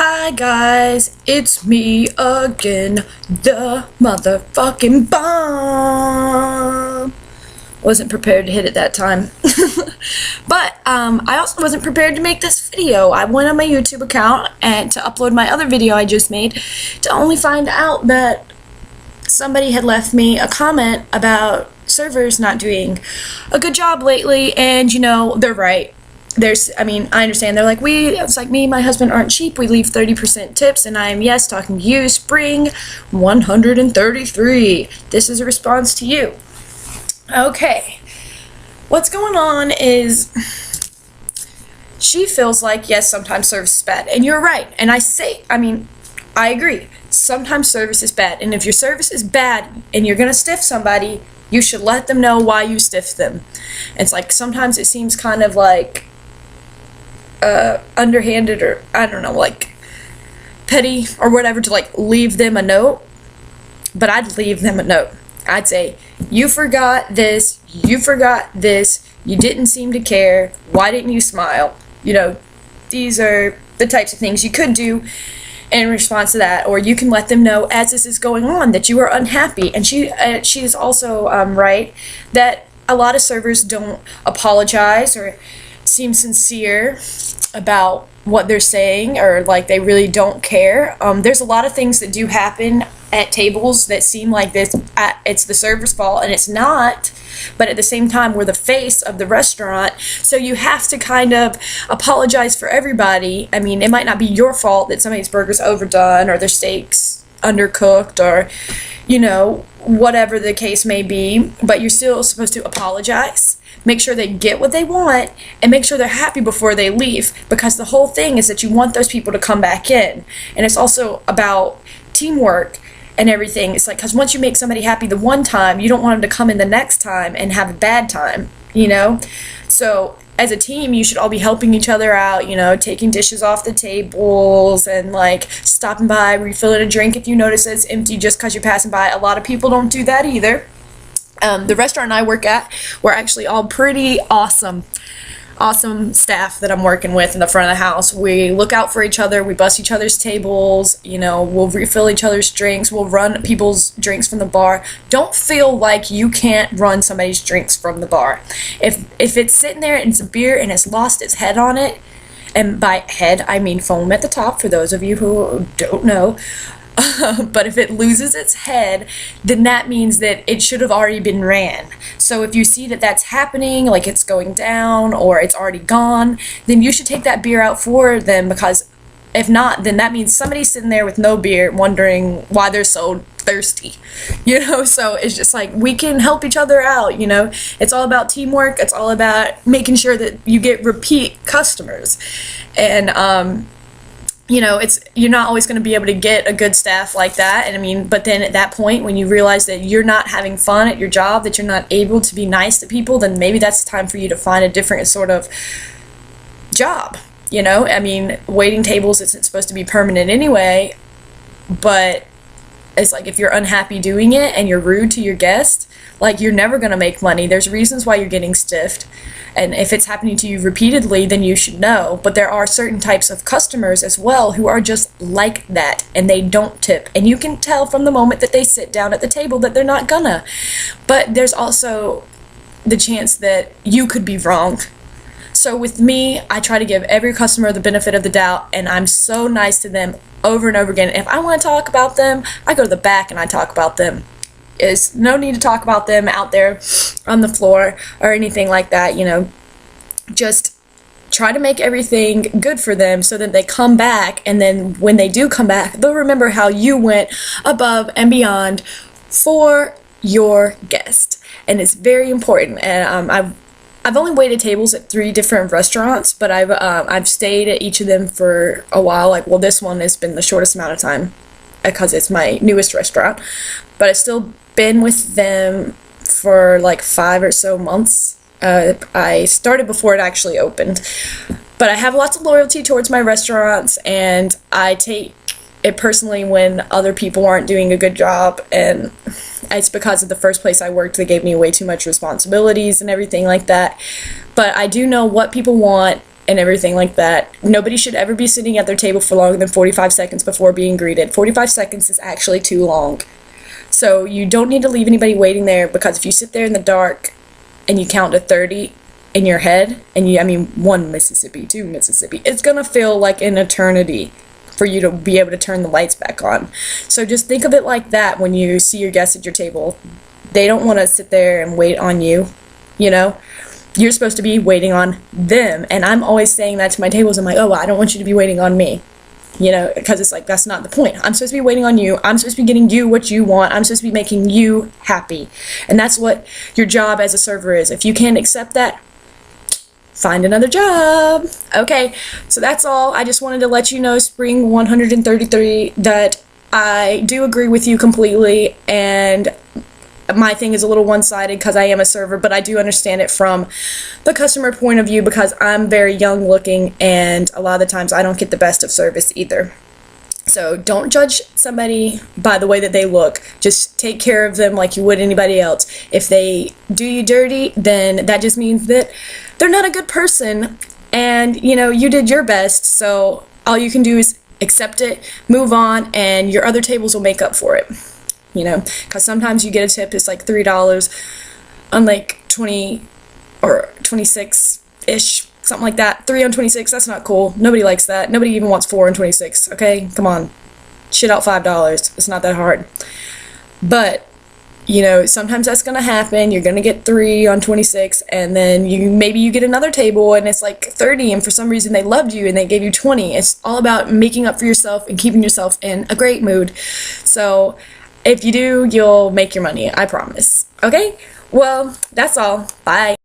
Hi guys, it's me again, the motherfucking bomb. Wasn't prepared to hit it that time. But I also wasn't prepared to make this video. I went on my YouTube account and to upload my other video I just made to only find out that somebody had left me a comment about servers not doing a good job lately, and you know, they're right. I understand. They're like, it's like me and my husband aren't cheap. We leave 30% tips, and I am, yes, talking to you, Spring133. This is a response to you. Okay. What's going on is she feels like, yes, sometimes service is bad. And you're right. And I agree. Sometimes service is bad. And if your service is bad and you're going to stiff somebody, you should let them know why you stiffed them. It's like sometimes it seems kind of like underhanded, or I don't know, like petty or whatever, to like leave them a note. But I'd leave them a note. I'd say, you forgot this, you didn't seem to care, why didn't you smile? You know, these are the types of things you could do in response to that. Or you can let them know as this is going on that you are unhappy. And she is also right that a lot of servers don't apologize or seem sincere about what they're saying, or like they really don't care. There's a lot of things that do happen at tables that seem like it's the server's fault, and it's not. But at the same time, we're the face of the restaurant, so you have to kind of apologize for everybody. I mean, it might not be your fault that somebody's burger's overdone or their steak's undercooked, or you know, whatever the case may be, but you're still supposed to apologize, make sure they get what they want, and make sure they're happy before they leave, because the whole thing is that you want those people to come back in. And it's also about teamwork and everything. It's like, because once you make somebody happy the one time, you don't want them to come in the next time and have a bad time, you know? So as a team, you should all be helping each other out, you know, taking dishes off the tables and like stopping by, refilling a drink if you notice it's empty just because you're passing by. A lot of people don't do that either. The restaurant I work at, we're actually all pretty awesome staff that I'm working with in the front of the house. We look out for each other, we bust each other's tables, you know, we'll refill each other's drinks, we'll run people's drinks from the bar. Don't feel like you can't run somebody's drinks from the bar. If it's sitting there and it's a beer and it's lost its head on it, and by head I mean foam at the top for those of you who don't know, but if it loses its head, then that means that it should have already been ran. So if you see that that's happening, like it's going down or it's already gone, then you should take that beer out for them, because if not, then that means somebody's sitting there with no beer wondering why they're so thirsty, you know? So it's just like, we can help each other out, you know? It's all about teamwork. It's all about making sure that you get repeat customers. And you know, you're not always going to be able to get a good staff like that. And I mean, but then at that point, when you realize that you're not having fun at your job, that you're not able to be nice to people, then maybe that's the time for you to find a different sort of job. You know, I mean, waiting tables isn't supposed to be permanent anyway, but it's like, if you're unhappy doing it and you're rude to your guests, like, you're never going to make money. There's reasons why you're getting stiffed. And if it's happening to you repeatedly, then you should know. But there are certain types of customers as well who are just like that, and they don't tip. And you can tell from the moment that they sit down at the table that they're not gonna. But there's also the chance that you could be wrong. So with me, I try to give every customer the benefit of the doubt, and I'm so nice to them over and over again. If I want to talk about them, I go to the back and I talk about them. Is no need to talk about them out there on the floor or anything like that, you know. Just try to make everything good for them so that they come back, and then when they do come back, they'll remember how you went above and beyond for your guest. And it's very important. And I've only waited tables at 3 different restaurants, but I've stayed at each of them for a while. Like, well, this one has been the shortest amount of time because it's my newest restaurant, but I've still been with them for like 5 or so months. I started before it actually opened, but I have lots of loyalty towards my restaurants, and I take it personally when other people aren't doing a good job, and it's because of the first place I worked, they gave me way too much responsibilities and everything like that. But I do know what people want and everything like that. Nobody should ever be sitting at their table for longer than 45 seconds before being greeted. 45 seconds is actually too long. So you don't need to leave anybody waiting there, because if you sit there in the dark and you count to 30 in your head, and I mean 1 Mississippi, 2 Mississippi, it's gonna feel like an eternity for you to be able to turn the lights back on. So just think of it like that when you see your guests at your table. They don't want to sit there and wait on you, you know? You're supposed to be waiting on them. And I'm always saying that to my tables. I'm like, oh, well, I don't want you to be waiting on me, you know, because it's like, that's not the point. I'm supposed to be waiting on you. I'm supposed to be getting you what you want. I'm supposed to be making you happy. And that's what your job as a server is. If you can't accept that, find another job. Okay, so that's all. I just wanted to let you know, Spring133, that I do agree with you completely, and my thing is a little one-sided because I am a server, but I do understand it from the customer point of view, because I'm very young looking, and a lot of the times I don't get the best of service either. So don't judge somebody by the way that they look. Just take care of them like you would anybody else. If they do you dirty, then that just means that they're not a good person, and you know, you did your best. So all you can do is accept it, move on, and your other tables will make up for it. You know, because sometimes you get a tip, it's like $3 on like 20 or 26-ish, something like that. 3 on 26, that's not cool. Nobody likes that. Nobody even wants 4 on 26, okay? Come on. Shit out $5. It's not that hard. But, you know, sometimes that's going to happen. You're going to get 3 on 26, and then maybe you get another table and it's like 30, and for some reason they loved you and they gave you 20. It's all about making up for yourself and keeping yourself in a great mood. So if you do, you'll make your money, I promise. Okay? Well, that's all. Bye.